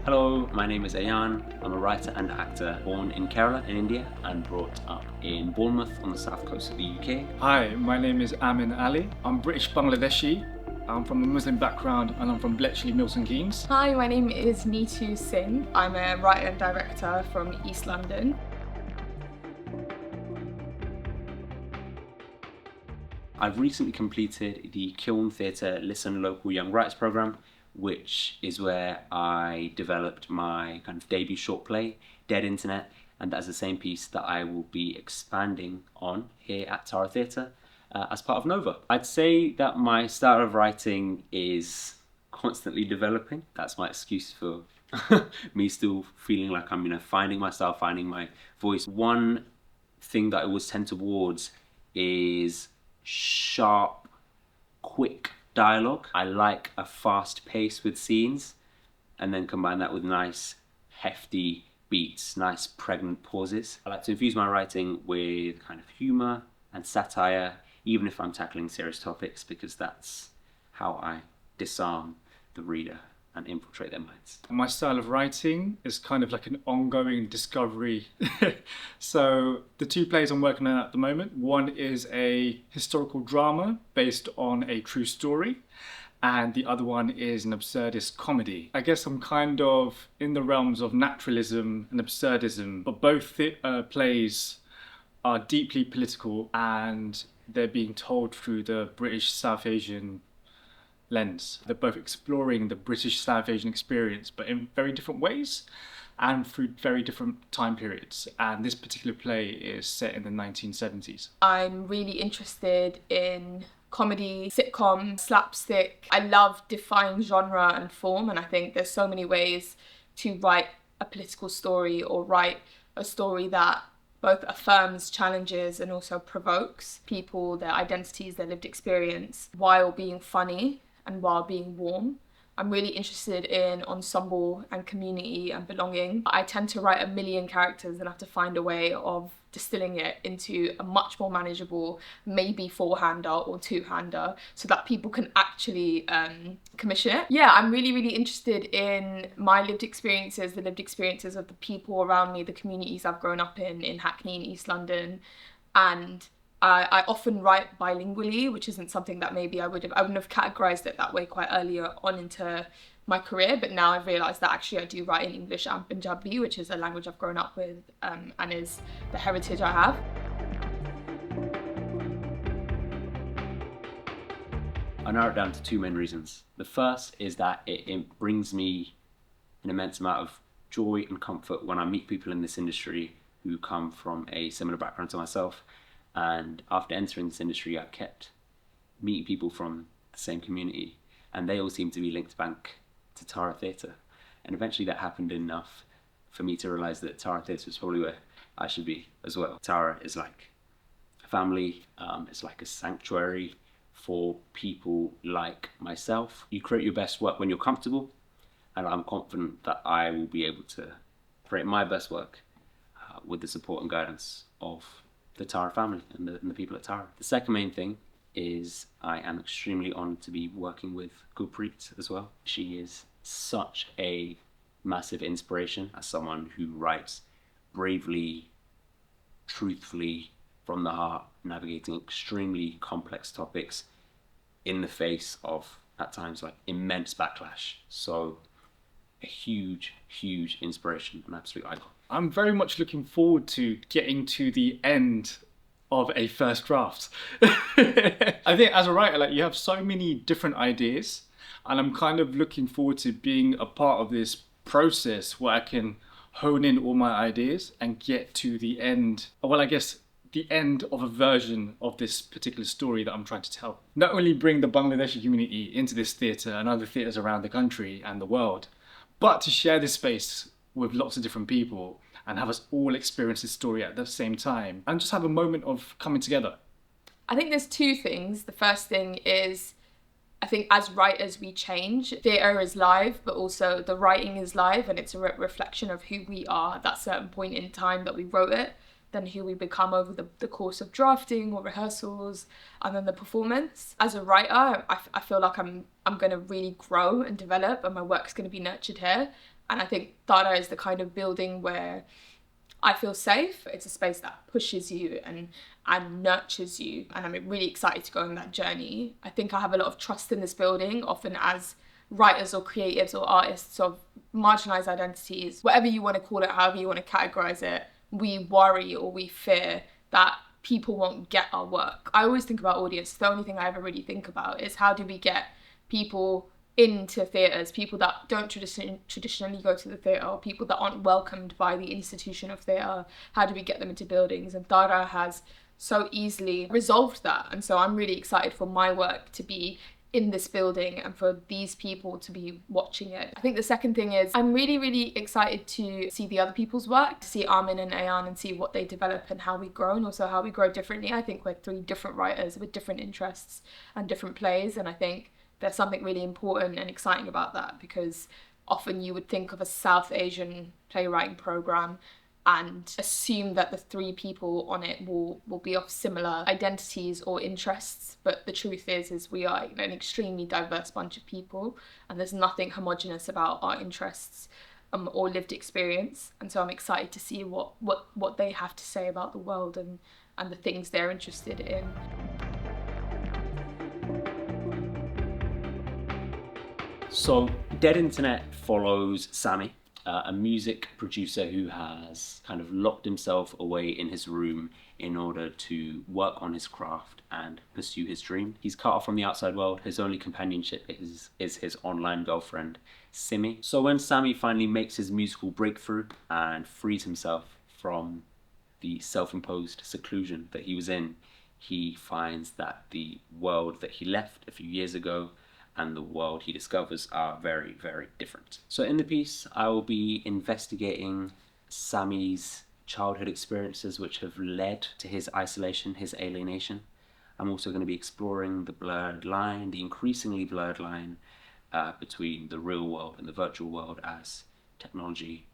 Hello, my name is Ayan. I'm a writer and actor born in Kerala in India and brought up in Bournemouth on the south coast of the UK. Hi, my name is Amin Ali. I'm British Bangladeshi. I'm from a Muslim background and I'm from Bletchley, Milton Keynes. Hi, my name is Neetu Singh. I'm a writer and director from East London. I've recently completed the Kiln Theatre Listen Local Young Writers programme, which is where I developed my kind of debut short play, Dead Internet, and that's the same piece that I will be expanding on here at Tara Theatre as part of Nova. I'd say that my style of writing is constantly developing. That's my excuse for me still feeling like I'm finding myself, finding my voice. One thing that I always tend towards is sharp, quick dialogue. I like a fast pace with scenes and then combine that with nice hefty beats, nice pregnant pauses. I like to infuse my writing with kind of humour and satire, even if I'm tackling serious topics, because that's how I disarm the reader and infiltrate their minds. My style of writing is kind of like an ongoing discovery. So the two plays I'm working on at the moment, one is a historical drama based on a true story, and the other one is an absurdist comedy. I guess I'm kind of in the realms of naturalism and absurdism, but both plays are deeply political and they're being told through the British South Asian lens. They're both exploring the British South Asian experience, but in very different ways and through very different time periods. And this particular play is set in the 1970s. I'm really interested in comedy, sitcom, slapstick. I love defying genre and form, and I think there's so many ways to write a political story or write a story that both affirms challenges and also provokes people, their identities, their lived experience, while being funny and while being warm. I'm really interested in ensemble and community and belonging. I tend to write a million characters and have to find a way of distilling it into a much more manageable, maybe four-hander or two-hander, so that people can actually commission it. Yeah, I'm really interested in my lived experiences, the lived experiences of the people around me, the communities I've grown up in Hackney and East London, and I often write bilingually, which isn't something that maybe I wouldn't have categorized it that way quite earlier on into my career, but now I've realized that actually I do write in English and Punjabi, which is a language I've grown up with and is the heritage I have. I narrow it down to two main reasons. The first is that it brings me an immense amount of joy and comfort when I meet people in this industry who come from a similar background to myself. And after entering this industry, I kept meeting people from the same community, and they all seem to be linked back to Tara Theatre. And eventually that happened enough for me to realise that Tara Theatre is probably where I should be as well. Tara is like a family, it's like a sanctuary for people like myself. You create your best work when you're comfortable, and I'm confident that I will be able to create my best work with the support and guidance of the Tara family and the people at Tara. The second main thing is I am extremely honoured to be working with Gurpreet as well. She is such a massive inspiration as someone who writes bravely, truthfully, from the heart, navigating extremely complex topics in the face of, at times, like immense backlash. So a huge inspiration, an absolute icon. I'm very much looking forward to getting to the end of a first draft. I think as a writer, you have so many different ideas, and I'm kind of looking forward to being a part of this process where I can hone in all my ideas and get to the end. Well, I guess the end of a version of this particular story that I'm trying to tell. Not only bring the Bangladeshi community into this theatre and other theatres around the country and the world, but to share this space with lots of different people and have us all experience this story at the same time and just have a moment of coming together. I think there's two things. The first thing is, I think as writers we change. Theatre is live, but also the writing is live, and it's a reflection of who we are at that certain point in time that we wrote it, then who we become over the course of drafting or rehearsals, and then the performance. As a writer, I feel like I'm going to really grow and develop, and my work's going to be nurtured here. And I think Dara is the kind of building where I feel safe. It's a space that pushes you and nurtures you. And I'm really excited to go on that journey. I think I have a lot of trust in this building, often as writers or creatives or artists of marginalised identities, whatever you want to call it, however you want to categorise it, we worry or we fear that people won't get our work. I always think about audience. The only thing I ever really think about is how do we get people into theatres, people that don't traditionally go to the theatre, or people that aren't welcomed by the institution of theatre. How do we get them into buildings? And Dara has so easily resolved that. And so I'm really excited for my work to be in this building and for these people to be watching it. I think the second thing is I'm really, really excited to see the other people's work, to see Amin and Ayan and see what they develop and how we grow, and also how we grow differently. I think we're three different writers with different interests and different plays, and I think there's something really important and exciting about that, because often you would think of a South Asian playwriting program and assume that the three people on it will be of similar identities or interests. But the truth is we are an extremely diverse bunch of people, and there's nothing homogenous about our interests or lived experience. And so I'm excited to see what they have to say about the world and the things they're interested in. So Dead Internet follows Sammy, a music producer who has kind of locked himself away in his room in order to work on his craft and pursue his dream. He's cut off from the outside world. His only companionship is his online girlfriend, Simi. So when Sammy finally makes his musical breakthrough and frees himself from the self-imposed seclusion that he was in, he finds that the world that he left a few years ago and the world he discovers are very, very different. So in the piece, I will be investigating Sammy's childhood experiences which have led to his isolation, his alienation. I'm also going to be exploring the blurred line, the increasingly blurred line between the real world and the virtual world as technology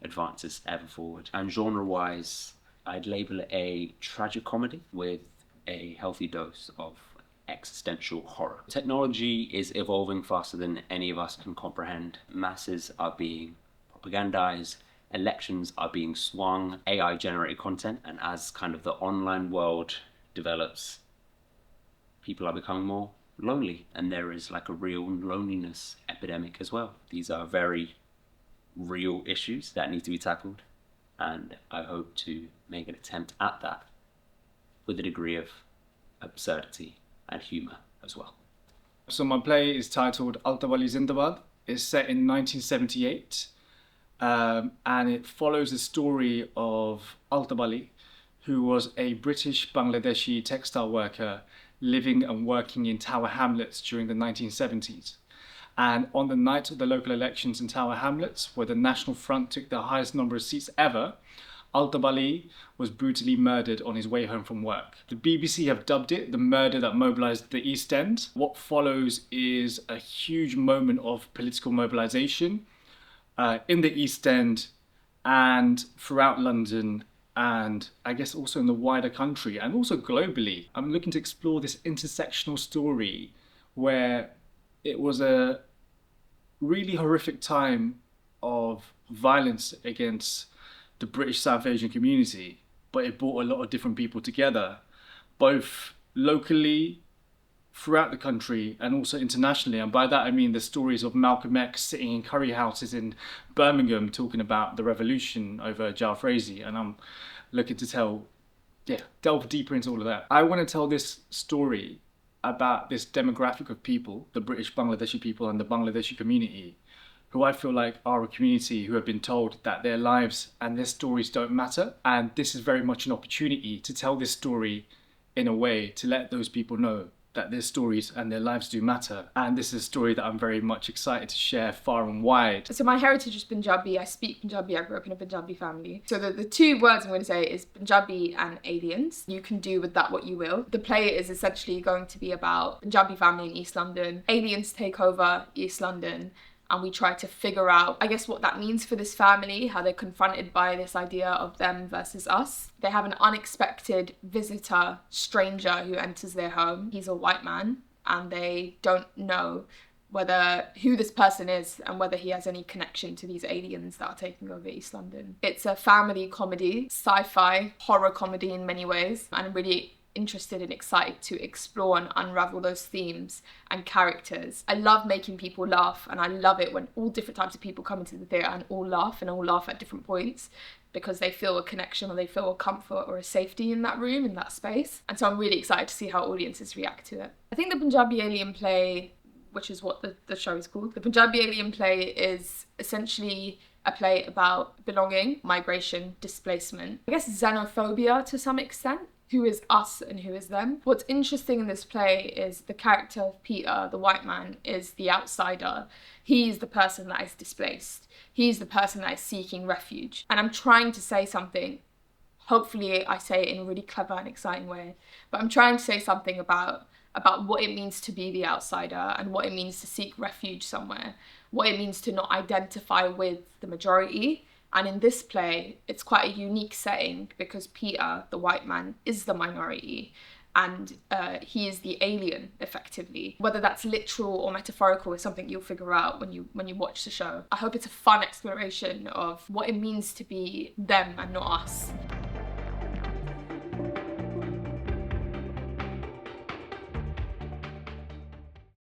advances ever forward. And genre-wise, I'd label it a tragicomedy with a healthy dose of existential horror. Technology is evolving faster than any of us can comprehend. Masses are being propagandized, elections are being swung, AI generated content, and as kind of the online world develops, people are becoming more lonely, and there is like a real loneliness epidemic as well. These are very real issues that need to be tackled, and I hope to make an attempt at that with a degree of absurdity and humour as well. So my play is titled Altabali Zindabad. It's set in 1978, and it follows the story of Altabali, who was a British Bangladeshi textile worker living and working in Tower Hamlets during the 1970s. And on the night of the local elections in Tower Hamlets, where the National Front took the highest number of seats ever, Altabali was brutally murdered on his way home from work. The BBC have dubbed it the murder that mobilised the East End. What follows is a huge moment of political mobilisation in the East End and throughout London, and I guess also in the wider country and also globally. I'm looking to explore this intersectional story where it was a really horrific time of violence against the British South Asian community, but it brought a lot of different people together, both locally, throughout the country, and also internationally. And by that I mean the stories of Malcolm X sitting in curry houses in Birmingham talking about the revolution over Jalfrezi, and I'm looking to delve deeper into all of that. I want to tell this story about this demographic of people, the British Bangladeshi people and the Bangladeshi community, who I feel like are a community who have been told that their lives and their stories don't matter. And this is very much an opportunity to tell this story in a way to let those people know that their stories and their lives do matter. And this is a story that I'm very much excited to share far and wide. So my heritage is Punjabi. I speak Punjabi. I grew up in a Punjabi family. So the two words I'm going to say is Punjabi and aliens. You can do with that what you will. The play is essentially going to be about Punjabi family in East London. Aliens take over East London, and we try to figure out, I guess, what that means for this family, how they're confronted by this idea of them versus us. They have an unexpected visitor, stranger, who enters their home. He's a white man, and they don't know who this person is and whether he has any connection to these aliens that are taking over East London. It's a family comedy, sci-fi, horror comedy in many ways, and I'm really interested and excited to explore and unravel those themes and characters. I love making people laugh, and I love it when all different types of people come into the theatre and all laugh at different points, because they feel a connection or they feel a comfort or a safety in that room, in that space. And so I'm really excited to see how audiences react to it. I think the Punjabi Alien Play, which is what the show is called, the Punjabi Alien Play is essentially a play about belonging, migration, displacement, I guess xenophobia to some extent. Who is us and who is them? What's interesting in this play is the character of Peter, the white man, is the outsider. He's the person that is displaced. He's the person that is seeking refuge. And I'm trying to say something, hopefully I say it in a really clever and exciting way, but I'm trying to say something about what it means to be the outsider and what it means to seek refuge somewhere, what it means to not identify with the majority. And in this play, it's quite a unique setting because Peter, the white man, is the minority, and he is the alien, effectively. Whether that's literal or metaphorical is something you'll figure out when you watch the show. I hope it's a fun exploration of what it means to be them and not us.